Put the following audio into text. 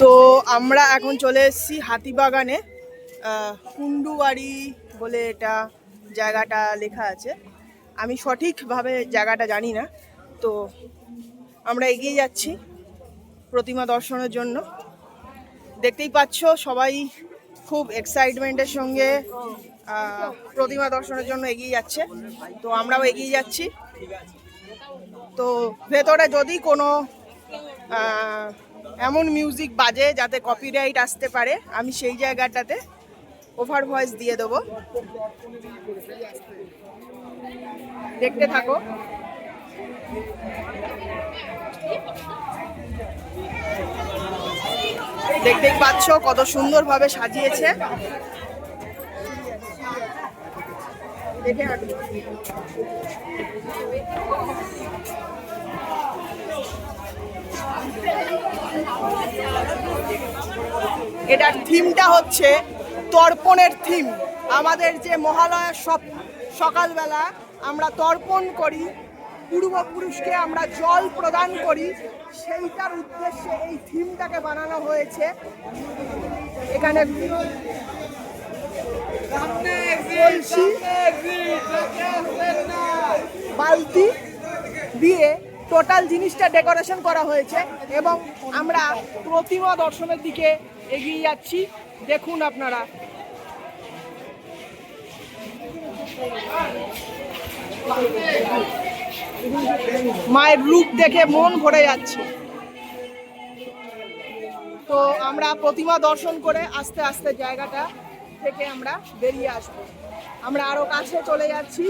তো আমরা এখন চলে এসেছি হাতিবাগানে। কুন্ডুবাড়ি বলে এটা জায়গাটা লেখা আছে। আমি সঠিকভাবে জায়গাটা জানি না। তো আমরা এগিয়ে যাচ্ছি প্রতিমা দর্শনের জন্য। দেখতেই পাচ্ছ সবাই খুব এক্সাইটমেন্টের সঙ্গে প্রতিমা দর্শনের জন্য এগিয়ে যাচ্ছে। তো আমরাও এগিয়ে যাচ্ছি। তো ভেতরে যদি কোনো এমন মিউজিক বাজে যাতে কপিরাইট আসতে পারে, আমি সেই জায়গাটাতে ওভার ভয়েস দিয়ে দেবো। দেখতে থাকো। দেখতেই পাচ্ছ কত সুন্দরভাবে সাজিয়েছে। দেখে হাঁটো। এটার থিমটা হচ্ছে তর্পণের থিম। আমাদের যে মহালয়ার সকালবেলা আমরা তর্পণ করি, পূর্বপুরুষকে আমরা জল প্রদান করি, সেইটার উদ্দেশ্যে এই থিমটাকে বানানো হয়েছে। এখানে বালতি দিয়ে টোটাল জিনিসটা ডেকোরেশন করা হয়েছে এবং আমরা প্রতিমা দর্শনের দিকে এগিয়ে যাচ্ছি। দেখুন আপনারা, মায়ের রূপ দেখে মন ভরে যাচ্ছে। তো আমরা প্রতিমা দর্শন করে আস্তে আস্তে জায়গাটা থেকে আমরা বেরিয়ে আসবো। আমরা আরো কাছে চলে যাচ্ছি।